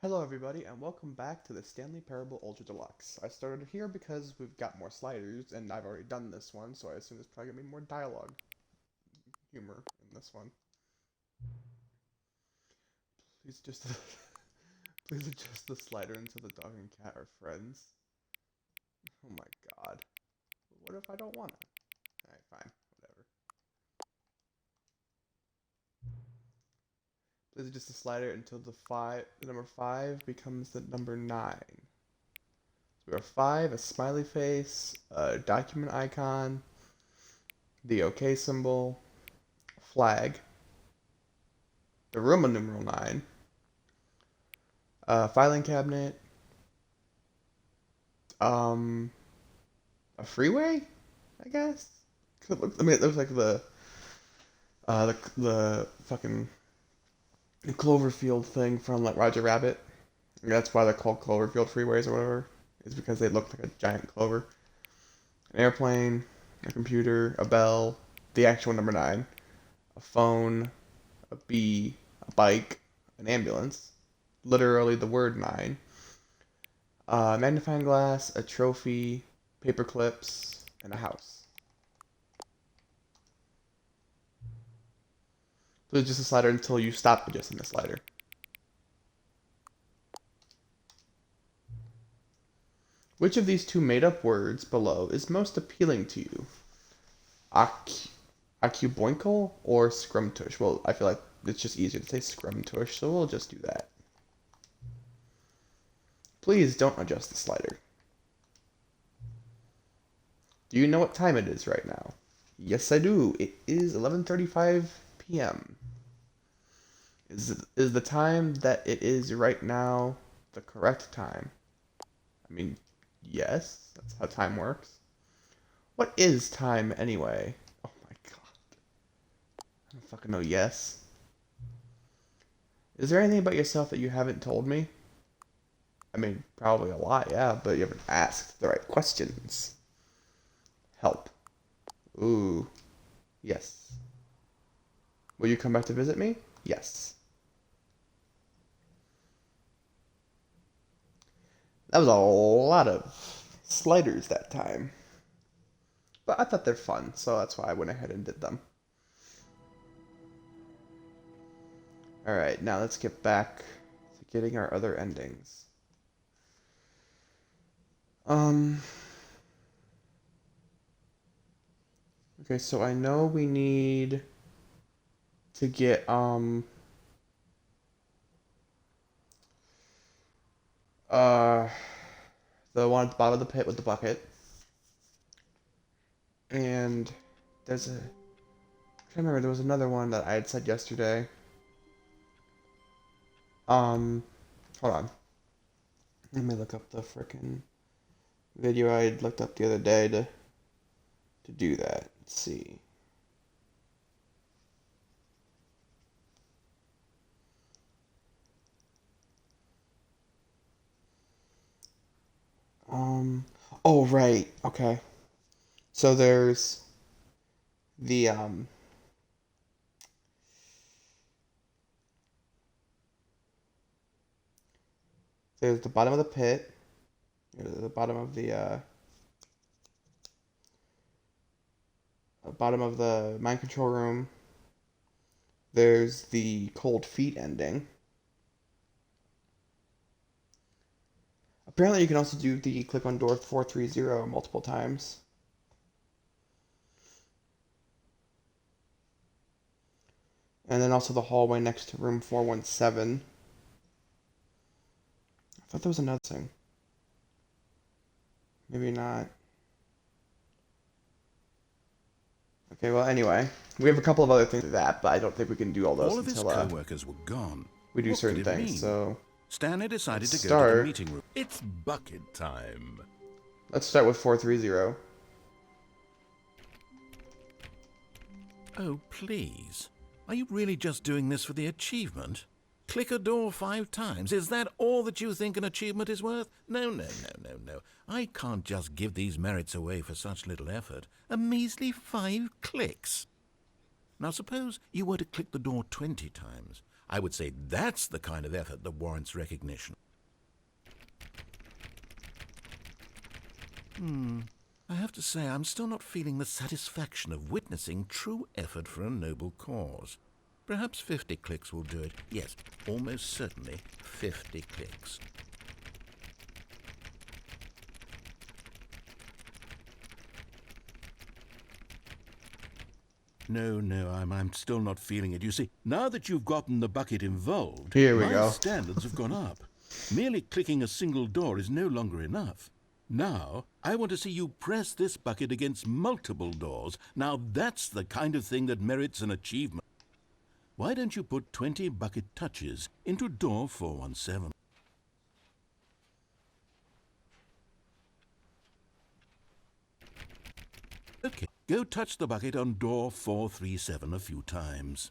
Hello everybody and welcome back to the Stanley Parable Ultra Deluxe. I started here because we've got more sliders and I've already done this one, so I assume there's probably going to be more dialogue humor in this one. Please just please adjust the slider until the dog and cat are friends. Oh my god. What if I don't want to? Alright, fine. Whatever. Please adjust the slider until the number 5 becomes the number 9. So we have 5, a smiley face, a document icon, the OK symbol, flag, the Roman numeral 9, filing cabinet, um, a freeway, I guess. It looks like the fucking Cloverfield thing from like Roger Rabbit. That's why they're called Cloverfield freeways or whatever. It's because they look like a giant clover. An airplane, a computer, a bell, the actual number 9, a phone, a bee, a bike, an ambulance, literally the word 9, a magnifying glass, a trophy, paper clips, and a house. So just a slider until you stop adjusting the slider. Which of these two made-up words below is most appealing to you? Acuboinkle or scrumtush? Well, I feel like it's just easier to say scrumtush, so we'll just do that. Please don't adjust the slider. Do you know what time it is right now? Yes, I do. It is 11:35 p.m. Is the time that it is right now the correct time? I mean, yes, that's how time works. What is time anyway? Oh my god. I don't fucking know, yes. Is there anything about yourself that you haven't told me? I mean, probably a lot, yeah, but you haven't asked the right questions. Help. Ooh, yes. Will you come back to visit me? Yes. That was a lot of sliders that time. But I thought they're fun, so that's why I went ahead and did them. Alright, now let's get back to getting our other endings. Um. Okay, so I know we need to get, uh, the one at the bottom of the pit with the bucket. And there's a, I remember there was another one that I had said yesterday. Um, Hold on. Let me look up the frickin' video I had looked up the other day to do that. Let's see. Um, oh right, okay. So the um there's the bottom of the pit, the bottom of the mind control room. There's the cold feet ending. Apparently, you can also do the click on door 430 multiple times. And then also the hallway next to room 417. I thought there was another thing. Maybe not. Okay, well, anyway, we have a couple of other things to that, but I don't think we can do all those All of his until co-workers were gone. we do What could certain it things. mean? So Stanley decided let's to go to the start. meeting room. It's bucket time. Let's start with 430. Oh, please. Are you really just doing this for the achievement? Click a door 5 times. Is that all that you think an achievement is worth? No, no, no, no, no. I can't just give these merits away for such little effort. A measly 5 clicks. Now suppose you were to click the door 20 times. I would say that's the kind of effort that warrants recognition. I have to say, I'm still not feeling the satisfaction of witnessing true effort for a noble cause. Perhaps 50 clicks will do it. Yes, almost certainly 50 clicks. No, I'm still not feeling it. You see, now that you've gotten the bucket involved, Here we my go. standards have gone up. Merely clicking a single door is no longer enough. Now, I want to see you press this bucket against multiple doors. Now, that's the kind of thing that merits an achievement. Why don't you put 20 bucket touches into door 417? Okay, go touch the bucket on door 437 a few times.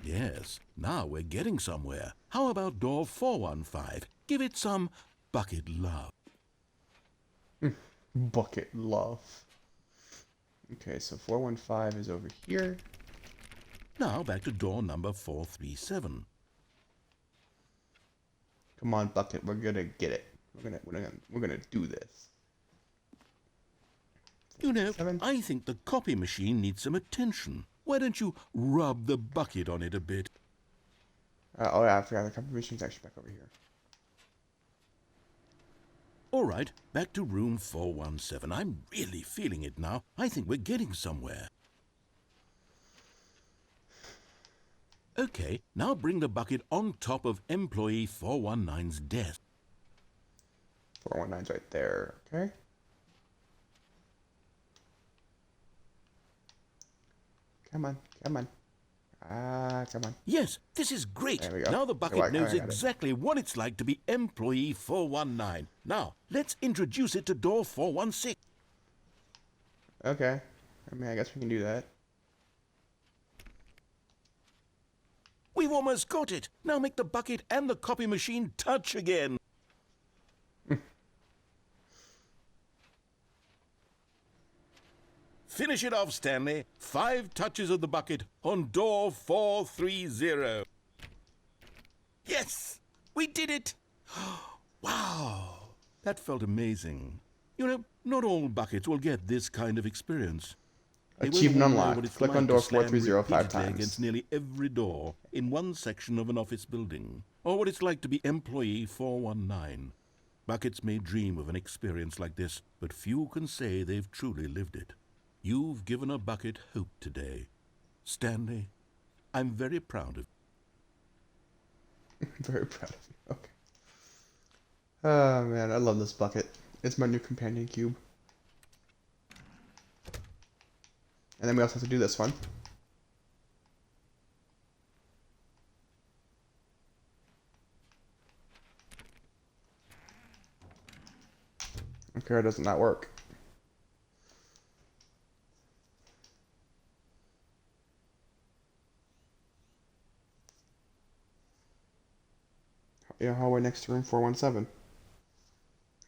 Yes, now we're getting somewhere. How about door 415? Give it some bucket love. Bucket love. Okay, so 415 is over here. Now back to door number 437. Come on, bucket, we're gonna get it. We're gonna do this. You know, 7. I think the copy machine needs some attention. Why don't you rub the bucket on it a bit? Oh yeah, I forgot the copy machine's actually back over here. All right, back to room 417. I'm really feeling it now. I think we're getting somewhere. Okay, now bring the bucket on top of employee 419's desk. 419's right there, okay? Come on, come on. Come on. Yes, this is great. There we go. Now the I bucket got knows it. exactly what it's like to be employee 419. Now, let's introduce it to door 416. Okay. I mean, I guess we can do that. We've almost got it. Now make the bucket and the copy machine touch again. Finish it off, Stanley. 5 touches of the bucket on door 430. Yes, we did it. Wow, that felt amazing. You know, not all buckets will get this kind of experience. They won't Achievement all know unlocked. what it's Click like on to door slam 430 5 repeatedly times. against nearly every door in one section of an office building, or what it's like to be employee 419. Buckets may dream of an experience like this, but few can say they've truly lived it. You've given a bucket hope today. Stanley, I'm very proud of you. Very proud of you. Okay. Oh man, I love this bucket. It's my new companion cube. And then we also have to do this one. Okay, or does it not work? Yeah, hallway next to room 417.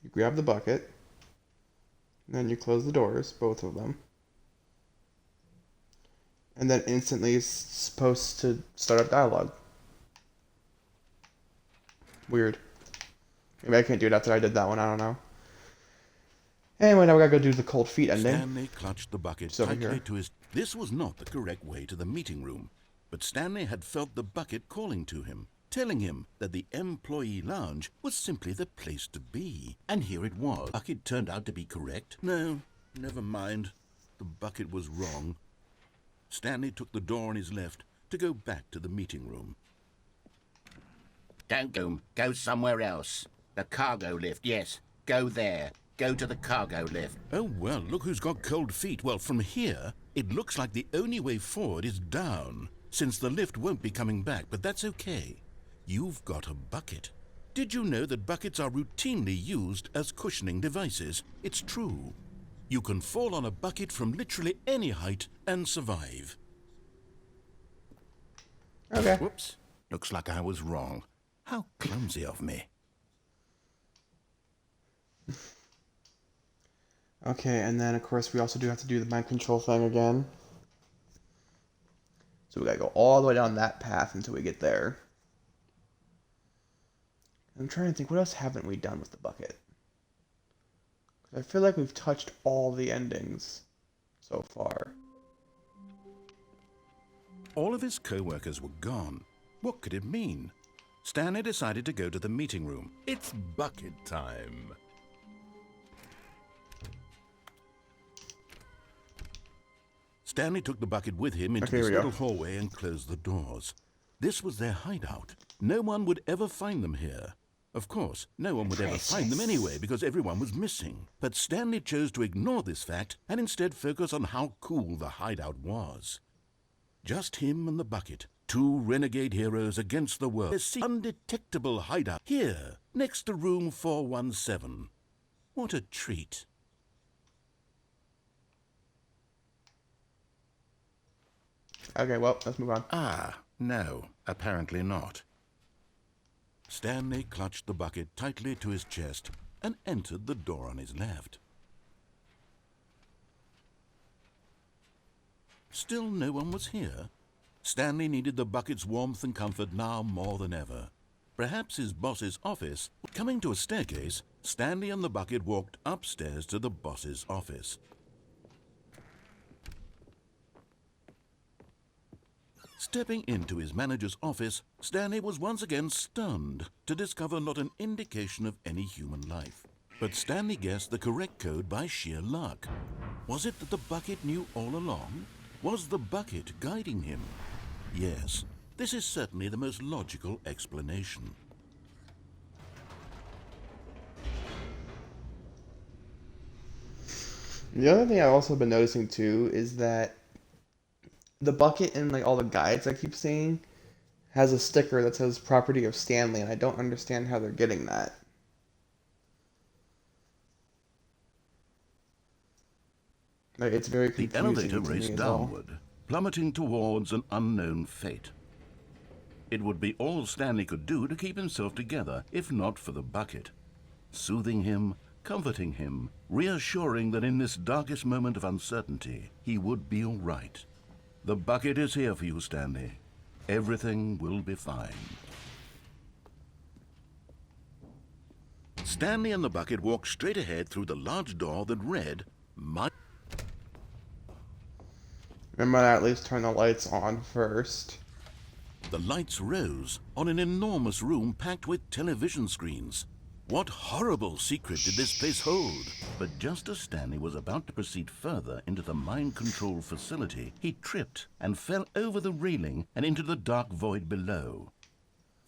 You grab the bucket, and then you close the doors, both of them. And then instantly it's supposed to start up dialogue. Weird. Maybe I can't do it after I did that one, I don't know. Anyway, now we gotta go do the cold feet ending. Stanley clutched the bucket It's over tightly here. to his... This was not the correct way to the meeting room, but Stanley had felt the bucket calling to him, telling him that the employee lounge was simply the place to be. And here it was. The bucket turned out to be correct. No, never mind. The bucket was wrong. Stanley took the door on his left to go back to the meeting room. Don't go. Go somewhere else. The cargo lift, yes. Go there. Go to the cargo lift. Oh, well, look who's got cold feet. Well, from here, it looks like the only way forward is down, since the lift won't be coming back, but that's okay. You've got a bucket. Did you know that buckets are routinely used as cushioning devices? It's true. You can fall on a bucket from literally any height and survive. Okay. Whoops. Looks like I was wrong. How clumsy of me. Okay, and then of course we also do have to do the mind control thing again. So we gotta go all the way down that path until we get there. I'm trying to think, what else haven't we done with the bucket? I feel like we've touched all the endings so far. All of his co-workers were gone. What could it mean? Stanley decided to go to the meeting room. It's bucket time. Stanley took the bucket with him into this little hallway and closed the doors. This was their hideout. No one would ever find them here. Of course, no one would ever find them anyway because everyone was missing. But Stanley chose to ignore this fact and instead focus on how cool the hideout was. Just him and the bucket, two renegade heroes against the world. This undetectable hideout here, next to room 417. What a treat. Okay, well, let's move on. Ah, no, apparently not. Stanley clutched the bucket tightly to his chest and entered the door on his left. Still no one was here. Stanley needed the bucket's warmth and comfort now more than ever. Perhaps his boss's office. Coming to a staircase, Stanley and the bucket walked upstairs to the boss's office. Stepping into his manager's office, Stanley was once again stunned to discover not an indication of any human life. But Stanley guessed the correct code by sheer luck. Was it that the bucket knew all along? Was the bucket guiding him? Yes, this is certainly the most logical explanation. The other thing I've also been noticing too is that the bucket in like all the guides I keep seeing has a sticker that says property of Stanley, and I don't understand how they're getting that. Like, it's very confusing. The elevator to me raced as well. downward, plummeting towards an unknown fate. It would be all Stanley could do to keep himself together, if not for the bucket. Soothing him, comforting him, reassuring that in this darkest moment of uncertainty, he would be all right. The bucket is here for you, Stanley. Everything will be fine. Stanley and the bucket walked straight ahead through the large door that read, Remember to at least turn the lights on first. The lights rose on an enormous room packed with television screens. What horrible secret did this place hold? But just as Stanley was about to proceed further into the mind control facility, he tripped and fell over the railing and into the dark void below.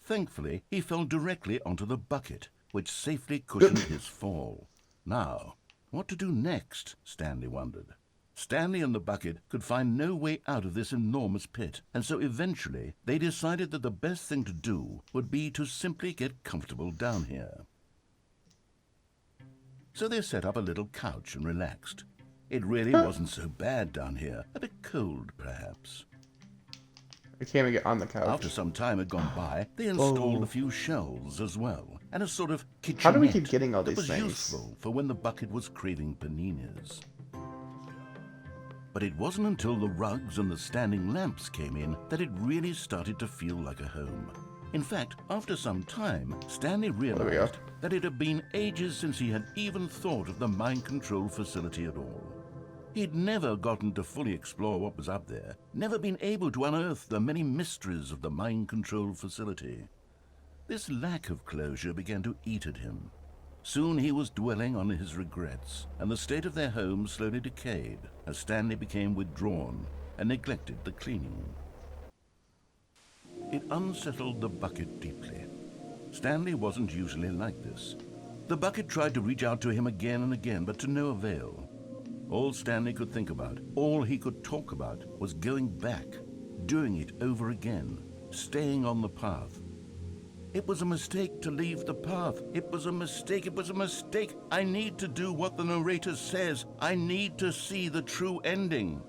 Thankfully, he fell directly onto the bucket, which safely cushioned his fall. Now, what to do next? Stanley wondered. Stanley and the bucket could find no way out of this enormous pit, and so eventually they decided that the best thing to do would be to simply get comfortable down here. So they set up a little couch and relaxed. It really wasn't so bad down here, a bit cold perhaps. I can't even get on the couch. After some time had gone by, they installed a few shelves as well, and a sort of kitchenette. How do we keep getting all these that was things? useful for when the bucket was craving paninis. But it wasn't until the rugs and the standing lamps came in that it really started to feel like a home. In fact, after some time, Stanley realized that it had been ages since he had even thought of the mind control facility at all. He'd never gotten to fully explore what was up there, never been able to unearth the many mysteries of the mind control facility. This lack of closure began to eat at him. Soon he was dwelling on his regrets, and the state of their home slowly decayed as Stanley became withdrawn and neglected the cleaning. It unsettled the bucket deeply. Stanley wasn't usually like this. The bucket tried to reach out to him again and again, but to no avail. All Stanley could think about, all he could talk about, was going back, doing it over again, staying on the path. It was a mistake to leave the path. It was a mistake. It was a mistake. I need to do what the narrator says. I need to see the true ending.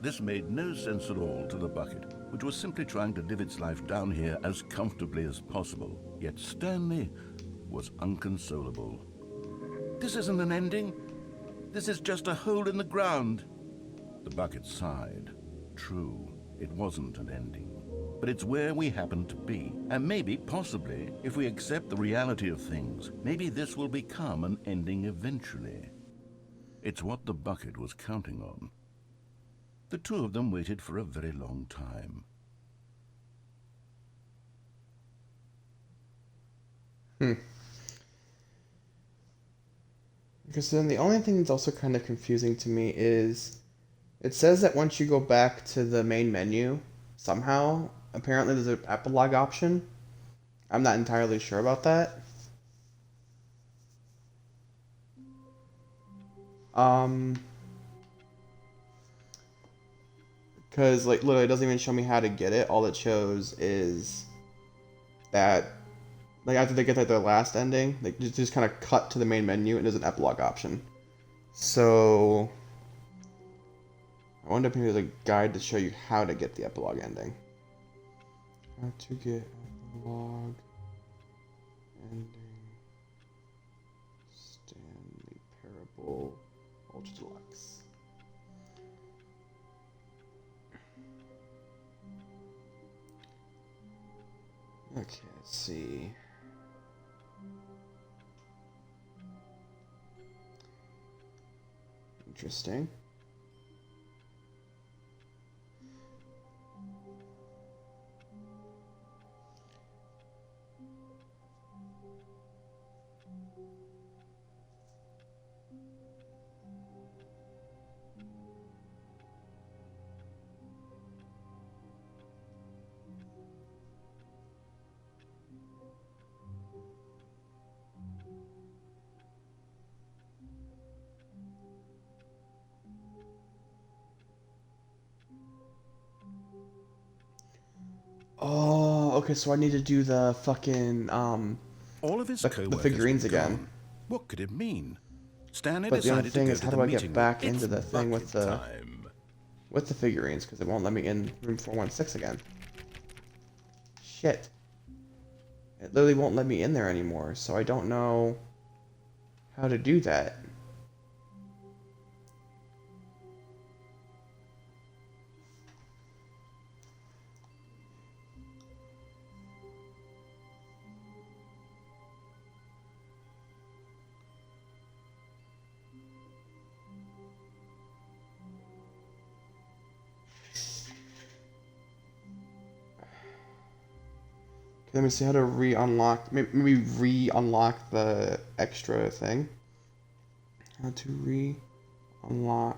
This made no sense at all to the bucket, which was simply trying to live its life down here as comfortably as possible. Yet Stanley was inconsolable. This isn't an ending. This is just a hole in the ground. The bucket sighed. True. it wasn't an ending. But it's where we happen to be. And maybe, possibly, if we accept the reality of things, maybe this will become an ending eventually. It's what the bucket was counting on. The two of them waited for a very long time. Because then the only thing that's also kind of confusing to me is it says that once you go back to the main menu, somehow, apparently there's an epilogue option. I'm not entirely sure about that. Because like literally it doesn't even show me how to get it. All it shows is that like after they get like their last ending, they just kind of cut to the main menu and there's an epilogue option. So I wonder if there's a guide to show you how to get the epilogue ending. How to get epilogue ending. Stanley Parable Ultra Deluxe. Okay, let's see. Interesting. Oh, okay, so I need to do the fucking, All of his the co-workers figurines were again. gone. What could it mean? Stanley But the only decided thing to go is, to how the do I meeting get back room. into the It's thing with bucket the time. figurines? Because it won't let me in room 416 again. Shit. It literally won't let me in there anymore, so I don't know how to do that. Let me see how to re-unlock, maybe re-unlock the extra thing. How to re-unlock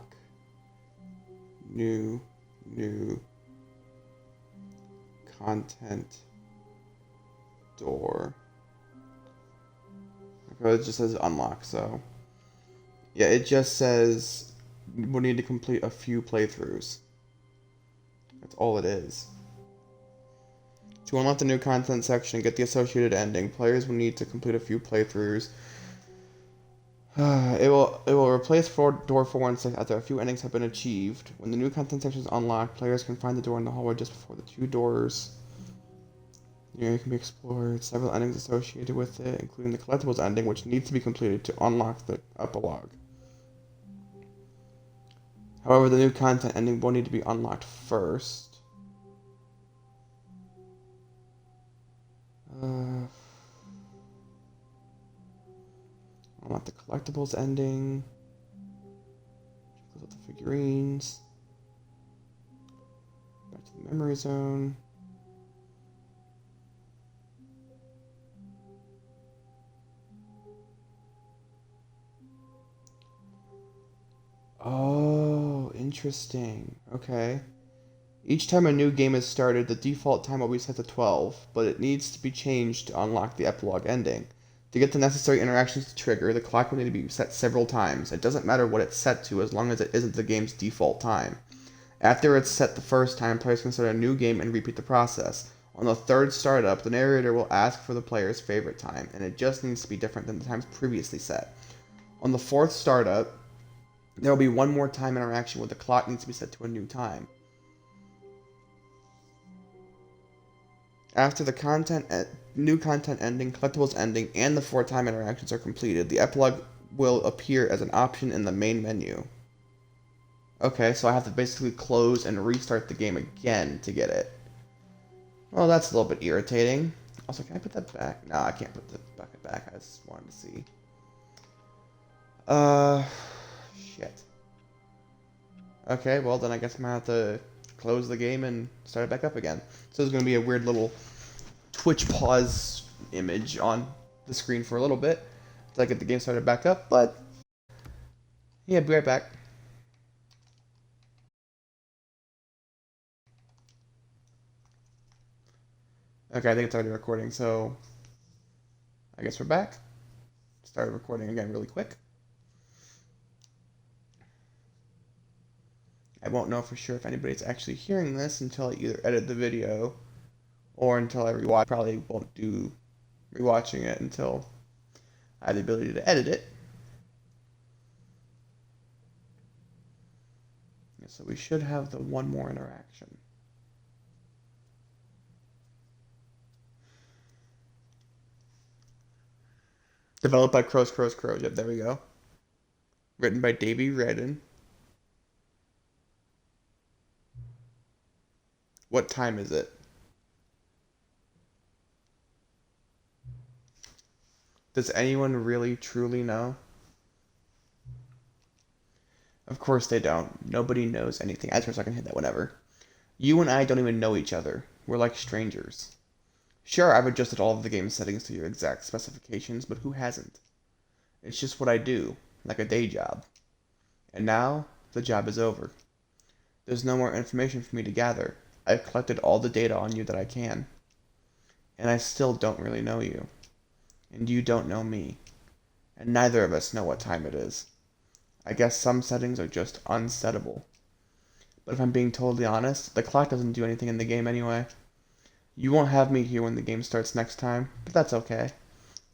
new content door. Okay, it just says unlock, so. Yeah, it just says we'll need to complete a few playthroughs. That's all it is. To unlock the new content section and get the associated ending, players will need to complete a few playthroughs. It will replace door 416 after a few endings have been achieved. When the new content section is unlocked, players can find the door in the hallway just before the two doors. The area can be explored. Several endings associated with it, including the collectibles ending, which needs to be completed to unlock the epilogue. However, the new content ending will need to be unlocked first. Unlock the collectibles ending. Close up the figurines. Back to the memory zone. Oh, interesting. Okay. Each time a new game is started, the default time will be set to 12, but it needs to be changed to unlock the epilogue ending. To get the necessary interactions to trigger, the clock will need to be set several times. It doesn't matter what it's set to as long as it isn't the game's default time. After it's set the first time, players can start a new game and repeat the process. On the third startup, the narrator will ask for the player's favorite time, and it just needs to be different than the times previously set. On the fourth startup, there will be one more time interaction where the clock needs to be set to a new time. After the new content ending, collectibles ending, and the 4-time interactions are completed, the epilogue will appear as an option in the main menu. Okay, so I have to basically close and restart the game again to get it. Well, that's a little bit irritating. Also, can I put that back? No, I can't put the bucket back. I just wanted to see. Uh, shit. Okay, well then I guess I'm gonna have to close the game and start it back up again. So there's gonna be a weird little Twitch pause image on the screen for a little bit until I get the game started back up, but yeah, be right back. Okay, I think it's already recording, so I guess we're back. Started recording again really quick. I won't know for sure if anybody's actually hearing this until I either edit the video or until I rewatch. Probably won't do rewatching it until I have the ability to edit it. So we should have the one more interaction. Developed by Crows. Yep, there we go. Written by Davey Redden. What time is it? Does anyone really truly know? Of course they don't. Nobody knows anything. I swear I can hit that whenever. You and I don't even know each other. We're like strangers. Sure, I've adjusted all of the game settings to your exact specifications, but who hasn't? It's just what I do, like a day job. And now, the job is over. There's no more information for me to gather. I've collected all the data on you that I can. And I still don't really know you. And you don't know me. And neither of us know what time it is. I guess some settings are just unsettable. But if I'm being totally honest, the clock doesn't do anything in the game anyway. You won't have me here when the game starts next time, but that's okay.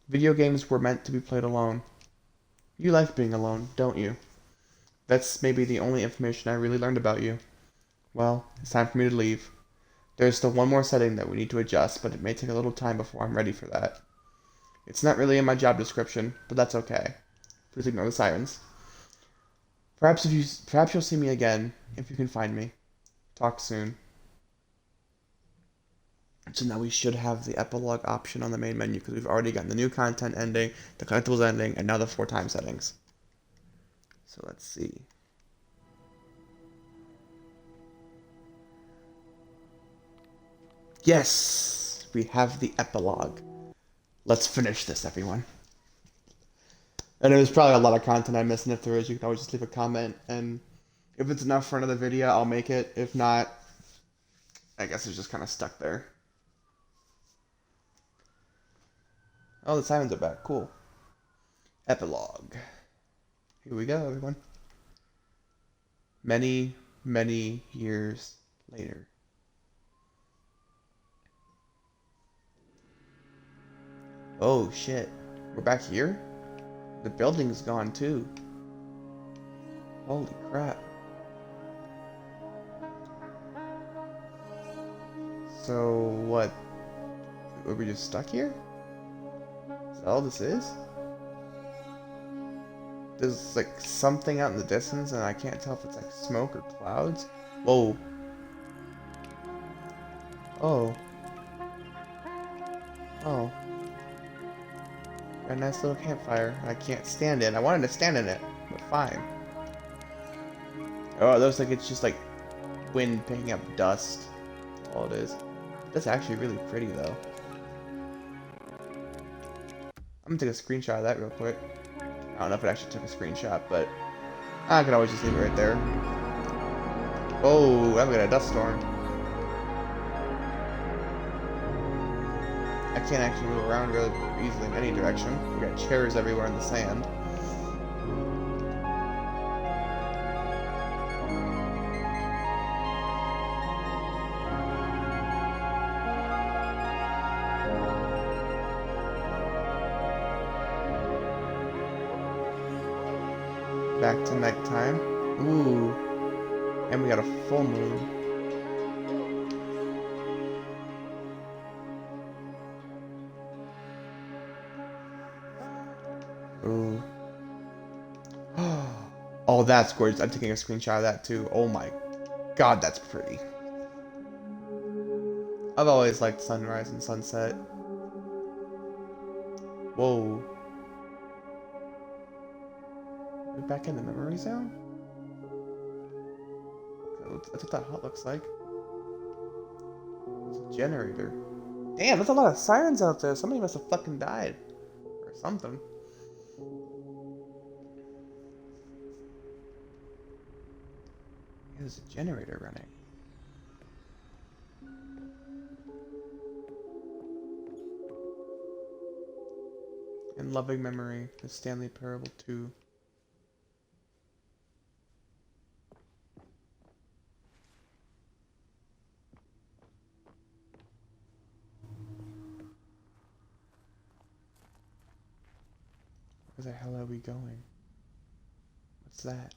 Video games were meant to be played alone. You like being alone, don't you? That's maybe the only information I really learned about you. Well, it's time for me to leave. There's still one more setting that we need to adjust, but it may take a little time before I'm ready for that. It's not really in my job description, but that's okay. Please ignore the sirens. Perhaps you'll see me again, if you can find me. Talk soon. So now we should have the epilogue option on the main menu because we've already gotten the new content ending, the collectibles ending, and now the 4 time settings. So let's see. Yes! We have the epilogue. Let's finish this, everyone. And there's probably a lot of content I missed, and if there is, you can always just leave a comment, and if it's enough for another video, I'll make it. If not, I guess it's just kind of stuck there. Oh, the sirens are back. Cool. Epilogue. Here we go, everyone. Many, many years later. Oh, shit. We're back here? The building's gone, too. Holy crap. So, what? Were we just stuck here? Is that all this is? There's like something out in the distance and I can't tell if it's like smoke or clouds. Whoa. Oh. Oh. Got a nice little campfire. I can't stand it. I wanted to stand in it, but fine. Oh, it looks like it's just like wind picking up dust. That's all it is. That's actually really pretty though. I'm gonna take a screenshot of that real quick. I don't know if it actually took a screenshot, but I could always just leave it right there. Oh, I'm gonna get a dust storm. I can't actually move around really easily in any direction. We got chairs everywhere in the sand. Back to nighttime. Ooh. And we got a full moon. Ooh. Oh, that's gorgeous. I'm taking a screenshot of that too. Oh my god, that's pretty. I've always liked sunrise and sunset. Whoa. We're back in the memory zone? That's what that hut looks like. It's a generator. Damn, there's a lot of sirens out there. Somebody must have fucking died. Or something. There's a generator running. In loving memory, the Stanley Parable 2. Where the hell are we going? What's that?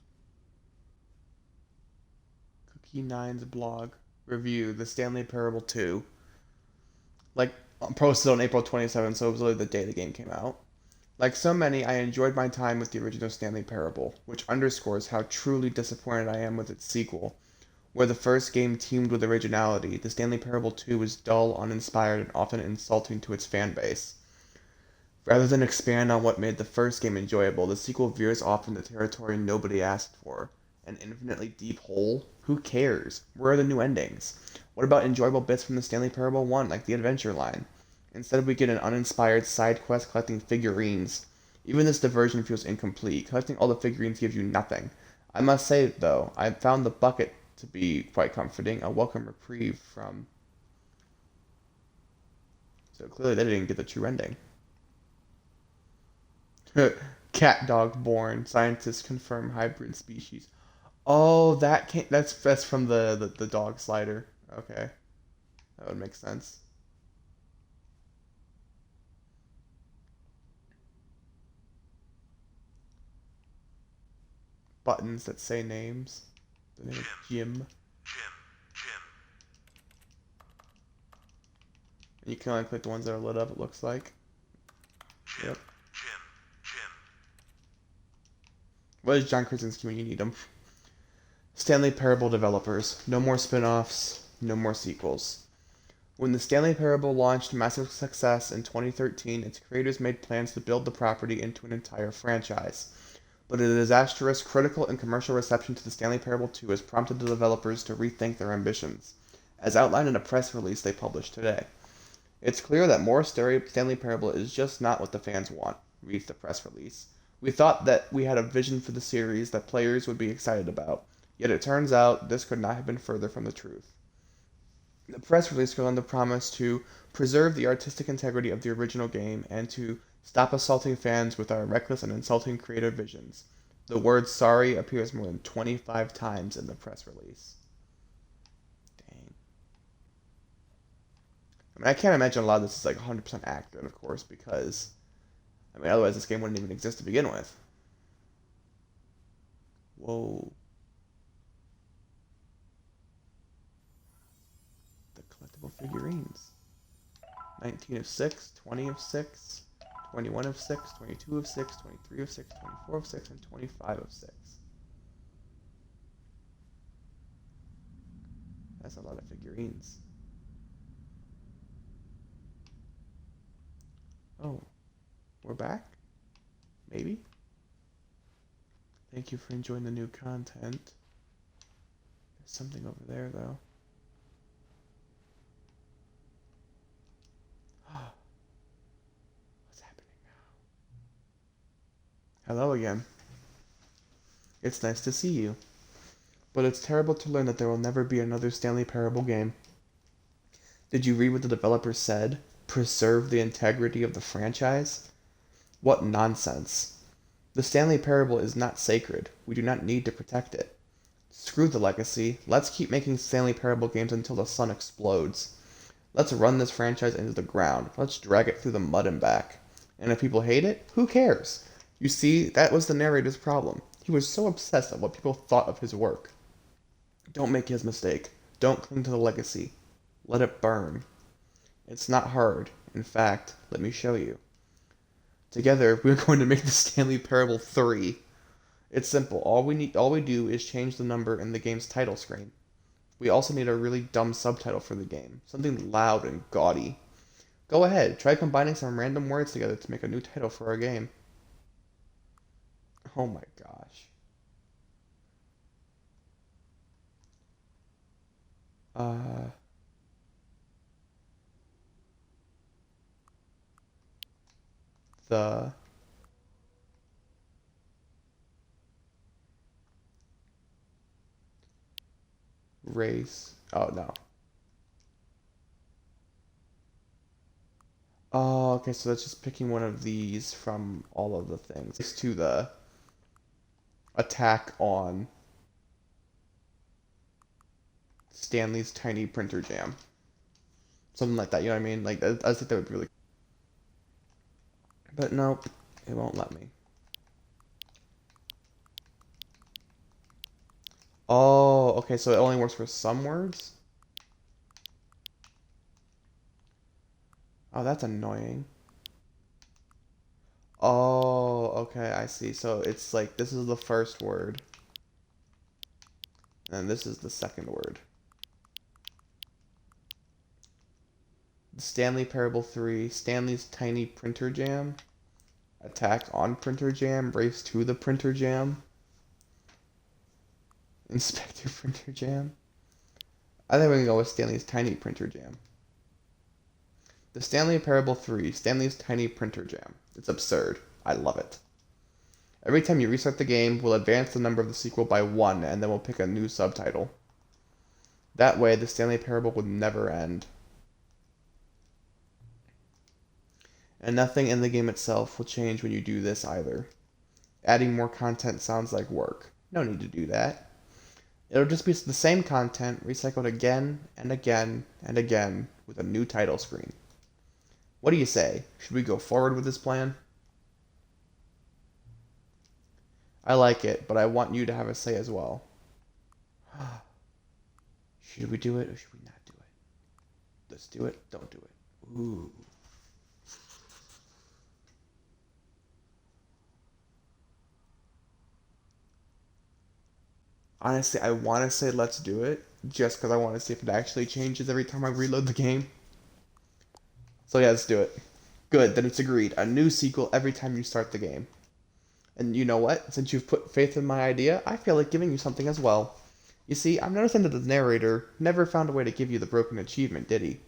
Cookie Nine's blog review, The Stanley Parable 2. Like, posted on April 27th, so it was literally the day the game came out. Like so many, I enjoyed my time with the original Stanley Parable, which underscores how truly disappointed I am with its sequel. Where the first game teemed with originality, the Stanley Parable 2 was dull, uninspired, and often insulting to its fan base. Rather than expand on what made the first game enjoyable, the sequel veers off into territory nobody asked for. An infinitely deep hole? Who cares? Where are the new endings? What about enjoyable bits from the Stanley Parable 1, like the adventure line? Instead, we get an uninspired side quest collecting figurines. Even this diversion feels incomplete. Collecting all the figurines gives you nothing. I must say, though, I found the bucket to be quite comforting, a welcome reprieve from... So clearly they didn't get the true ending. Cat dog born. Scientists confirm hybrid species. Oh, that's from the dog slider. Okay. That would make sense. Buttons that say names. The name of Jim. And you can only click the ones that are lit up, it looks like. Yep. What is John Krasinski when you need him? Stanley Parable developers. No more spin-offs, no more sequels. When the Stanley Parable launched massive success in 2013, its creators made plans to build the property into an entire franchise. But a disastrous critical and commercial reception to the Stanley Parable 2 has prompted the developers to rethink their ambitions, as outlined in a press release they published today. It's clear that more Stanley Parable is just not what the fans want, reads the press release. We thought that we had a vision for the series that players would be excited about, yet it turns out this could not have been further from the truth. The press release goes on to promise to preserve the artistic integrity of the original game and to stop assaulting fans with our reckless and insulting creative visions. The word sorry appears more than 25 times in the press release. Dang. I mean, I can't imagine a lot of this is like 100% accurate, of course, because, I mean, otherwise this game wouldn't even exist to begin with. Whoa. The collectible figurines. 19 of 6, 20 of 6, 21 of 6, 22 of 6, 23 of 6, 24 of 6, and 25 of 6. That's a lot of figurines. Oh, we're back? Maybe? Thank you for enjoying the new content. There's something over there, though. What's happening now? Hello again. It's nice to see you. But it's terrible to learn that there will never be another Stanley Parable game. Did you read what the developers said? Preserve the integrity of the franchise? What nonsense. The Stanley Parable is not sacred. We do not need to protect it. Screw the legacy. Let's keep making Stanley Parable games until the sun explodes. Let's run this franchise into the ground. Let's drag it through the mud and back. And if people hate it, who cares? You see, that was the narrator's problem. He was so obsessed with what people thought of his work. Don't make his mistake. Don't cling to the legacy. Let it burn. It's not hard. In fact, let me show you. Together, we're going to make the Stanley Parable 3. It's simple. All we do is change the number in the game's title screen. We also need a really dumb subtitle for the game, something loud and gaudy. Go ahead, try combining some random words together to make a new title for our game. Oh my gosh. Uh, the race. Oh no. Oh, okay, so that's just picking one of these from all of the things. It's to the attack on Stanley's tiny printer jam. Something like that, you know what I mean? Like, I think that would be really. But nope, it won't let me. Oh, okay, so it only works for some words? Oh, that's annoying. Oh, okay, I see. So it's like this is the first word, and this is the second word. The Stanley Parable 3, Stanley's Tiny Printer Jam, Attack on Printer Jam, Race to the Printer Jam, Inspector Printer Jam. I think we can go with Stanley's Tiny Printer Jam. The Stanley Parable 3, Stanley's Tiny Printer Jam. It's absurd. I love it. Every time you restart the game, we'll advance the number of the sequel by 1, and then we'll pick a new subtitle. That way, the Stanley Parable would never end. And nothing in the game itself will change when you do this either. Adding more content sounds like work. No need to do that. It'll just be the same content, recycled again and again and again with a new title screen. What do you say? Should we go forward with this plan? I like it, but I want you to have a say as well. Should we do it or should we not do it? Let's do it. Don't do it. Ooh. Honestly, I want to say let's do it, just because I want to see if it actually changes every time I reload the game. So yeah, let's do it. Good, then it's agreed. A new sequel every time you start the game. And you know what? Since you've put faith in my idea, I feel like giving you something as well. You see, I'm noticing that the narrator never found a way to give you the broken achievement, did he?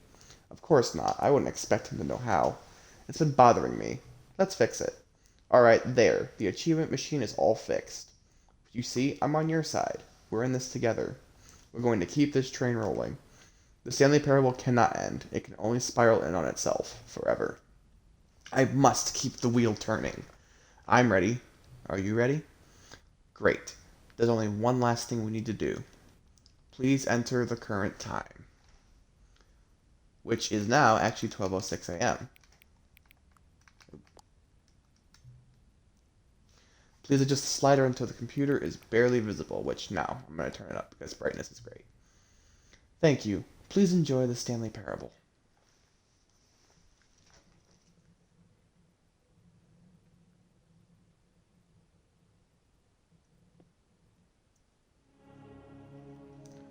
Of course not. I wouldn't expect him to know how. It's been bothering me. Let's fix it. Alright, there. The achievement machine is all fixed. You see, I'm on your side. We're in this together. We're going to keep this train rolling. The Stanley Parable cannot end. It can only spiral in on itself forever. I must keep the wheel turning. I'm ready. Are you ready? Great. There's only one last thing we need to do. Please enter the current time, which is now actually 12:06 a.m. Please adjust the slider until the computer is barely visible, which now I'm going to turn it up because brightness is great. Thank you. Please enjoy the Stanley Parable.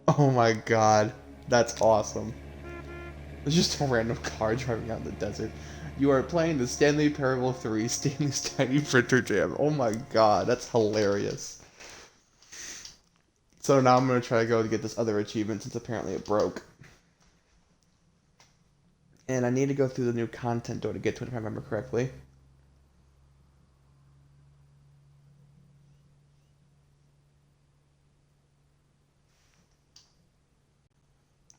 Oh my god, that's awesome. There's just a random car driving out in the desert. You are playing the Stanley Parable 3, Stanley's Tiny Printer Jam. Oh my god, that's hilarious. So now I'm going to try to go to get this other achievement since apparently it broke. And I need to go through the new content door to get to it if I remember correctly.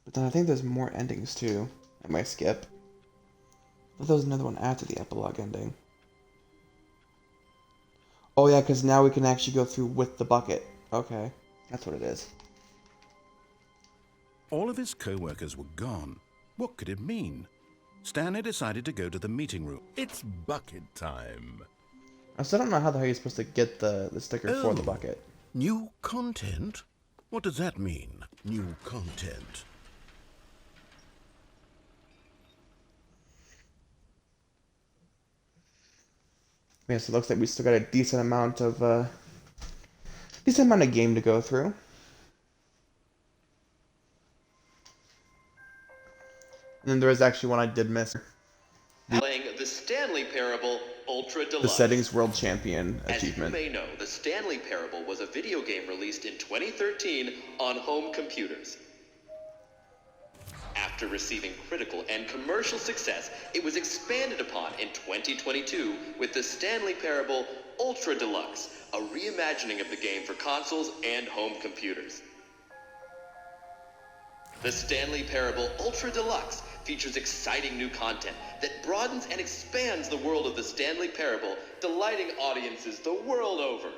But then I think there's more endings too. I might skip. I thought there was another one after the epilogue ending. Oh yeah, because now we can actually go through with the bucket. Okay, that's what it is. All of his co-workers were gone. What could it mean? Stanley decided to go to the meeting room. It's bucket time. I still don't know how the hell you're supposed to get the sticker for the bucket. New content? What does that mean, new content? Yeah, so it looks like we still got a decent amount of decent amount of game to go through. And then there was actually one I did miss. Playing the Stanley Parable Ultra Deluxe. The Settings World Champion As achievement. you may know, the Stanley Parable was a video game released in 2013 on home computers. After receiving critical and commercial success, it was expanded upon in 2022 with the Stanley Parable Ultra Deluxe, a reimagining of the game for consoles and home computers. The Stanley Parable Ultra Deluxe features exciting new content that broadens and expands the world of the Stanley Parable, delighting audiences the world over.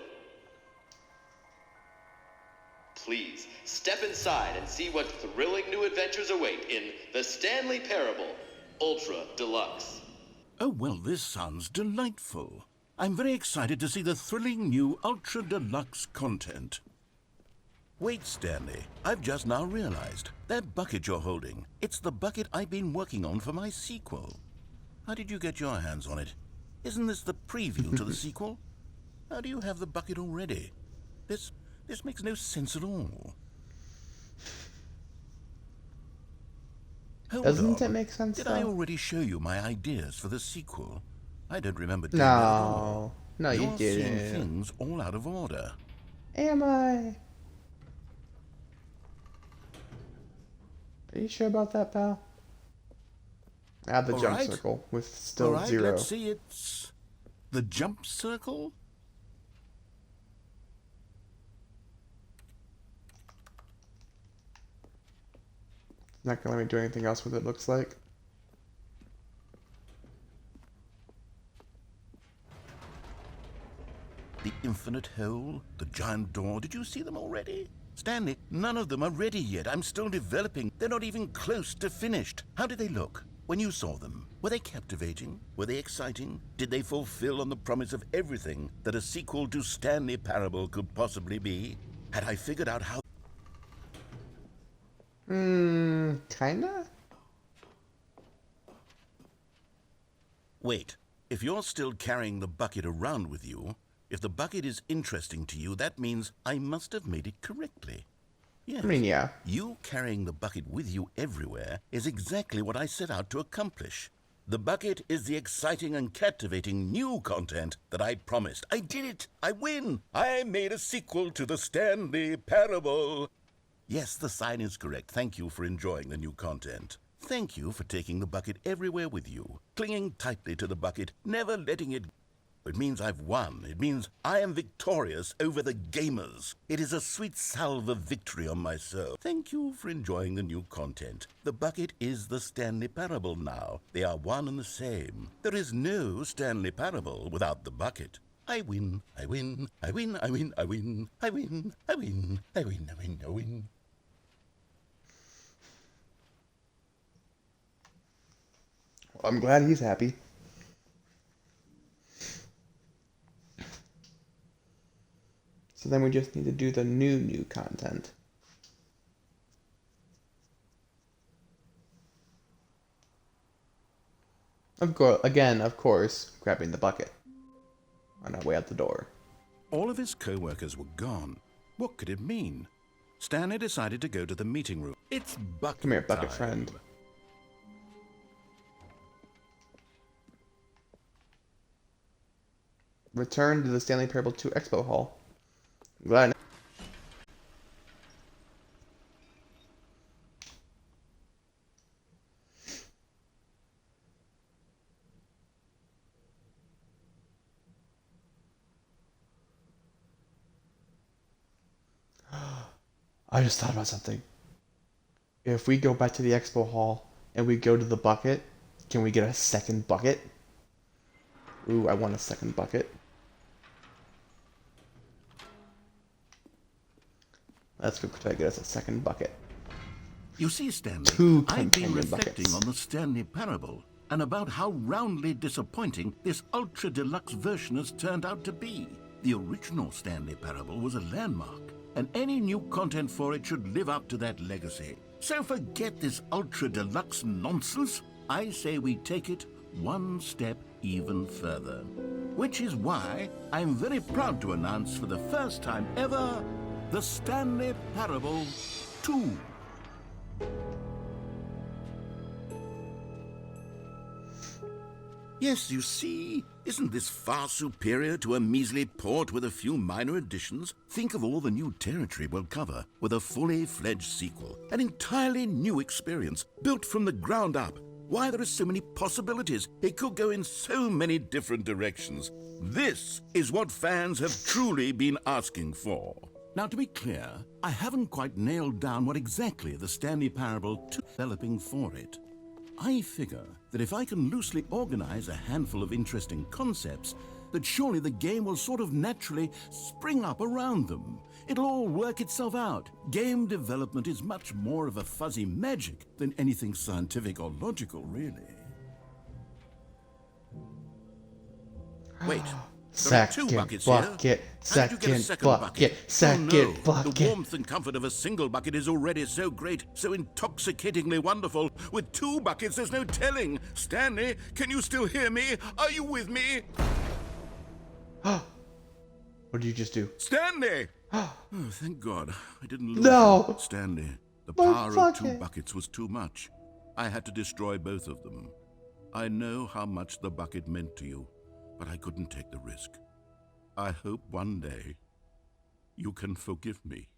Please, step inside and see what thrilling new adventures await in the Stanley Parable Ultra Deluxe. Oh, well, this sounds delightful. I'm very excited to see the thrilling new Ultra Deluxe content. Wait, Stanley, I've just now realized. That bucket you're holding, it's the bucket I've been working on for my sequel. How did you get your hands on it? Isn't this the preview to the sequel? How do you have the bucket already? This makes no sense at all. Hold Doesn't on. it make sense, Did though? I already show you my ideas for the sequel? I don't remember doing that at all. No, you You're seeing didn't. things all out of order. Am I? Are you sure about that, pal? Add the All jump right. circle with still All right, 0. let's see. It's the jump circle. Not gonna let me do anything else with it, looks like. The infinite hole, the giant door. Did you see them already? Stanley, none of them are ready yet. I'm still developing. They're not even close to finished. How did they look when you saw them? Were they captivating? Were they exciting? Did they fulfill on the promise of everything that a sequel to Stanley Parable could possibly be? Had I figured out how... Kinda? Wait, if you're still carrying the bucket around with you, if the bucket is interesting to you, that means I must have made it correctly. Yes. I mean, yeah. You carrying the bucket with you everywhere is exactly what I set out to accomplish. The bucket is the exciting and captivating new content that I promised. I did it! I win! I made a sequel to the Stanley Parable. Yes, the sign is correct. Thank you for enjoying the new content. Thank you for taking the bucket everywhere with you, clinging tightly to the bucket, never letting it go. It means I've won. It means I am victorious over the gamers. It is a sweet salve of victory on my soul. Thank you for enjoying the new content. The bucket is the Stanley Parable now. They are one and the same. There is no Stanley Parable without the bucket. I win, I win, I win, I win, I win, I win, I win, I win, I win, I win. Well, I'm glad he's happy. So then we just need to do the new content. Of course, grabbing the bucket on our way out the door. All of his co-workers were gone. What could it mean? Stanley decided to go to the meeting room. It's bucket Come here, bucket time. friend. Return to the Stanley Parable 2 Expo Hall. Glad. I just thought about something. If we go back to the Expo Hall and we go to the bucket, can we get a second bucket? Ooh, I want a second bucket. Let's go try to get us a second bucket. You see, Stanley, Two I've been companion reflecting buckets. on the Stanley Parable and about how roundly disappointing this ultra deluxe version has turned out to be. The original Stanley Parable was a landmark, and any new content for it should live up to that legacy. So forget this ultra deluxe nonsense. I say we take it one step even further. Which is why I'm very proud to announce for the first time ever the Stanley Parable 2. Yes, you see, isn't this far superior to a measly port with a few minor additions? Think of all the new territory we'll cover with a fully fledged sequel. An entirely new experience, built from the ground up. Why, there are so many possibilities. It could go in so many different directions. This is what fans have truly been asking for. Now, to be clear, I haven't quite nailed down what exactly the Stanley Parable is developing for it. I figure that if I can loosely organize a handful of interesting concepts, that surely the game will sort of naturally spring up around them. It'll all work itself out. Game development is much more of a fuzzy magic than anything scientific or logical, really. Wait. There are two buckets here. How did you get a second bucket? The warmth and comfort of a single bucket is already so great, so intoxicatingly wonderful. With two buckets, there's no telling. Stanley, can you still hear me? Are you with me? What did you just do? Stanley! Oh, thank God. I didn't lose No! you, Stanley. The My power of two bucket. buckets was too much. I had to destroy both of them. I know how much the bucket meant to you, but I couldn't take the risk. I hope one day you can forgive me.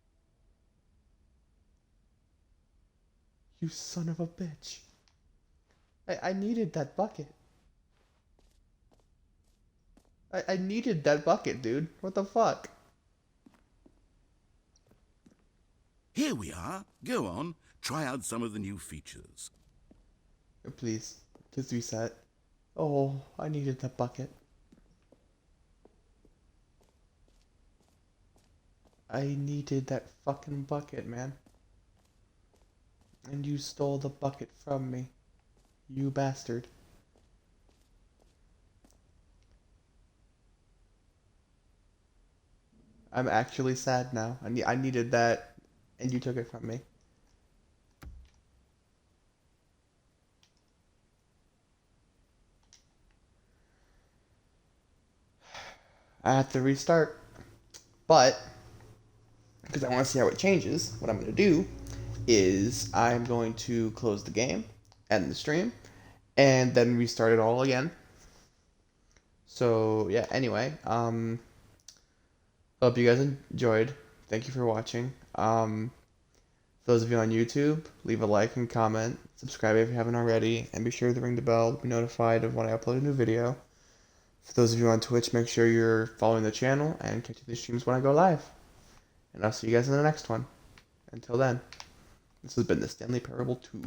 You son of a bitch. I needed that bucket. I needed that bucket, dude. What the fuck? Here we are. Go on. Try out some of the new features. Please. Please reset. Oh, I needed that bucket. I needed that fucking bucket, man. And you stole the bucket from me. You bastard. I'm actually sad now. I needed that, and you took it from me. I have to restart. But, because I want to see how it changes, what I'm going to do is I'm going to close the game, end the stream, and then restart it all again. So, yeah, anyway, hope you guys enjoyed. Thank you for watching. For those of you on YouTube, leave a like and comment. Subscribe if you haven't already. And be sure to ring the bell to be notified of when I upload a new video. For those of you on Twitch, make sure you're following the channel and catching the streams when I go live. And I'll see you guys in the next one. Until then, this has been the Stanley Parable 2.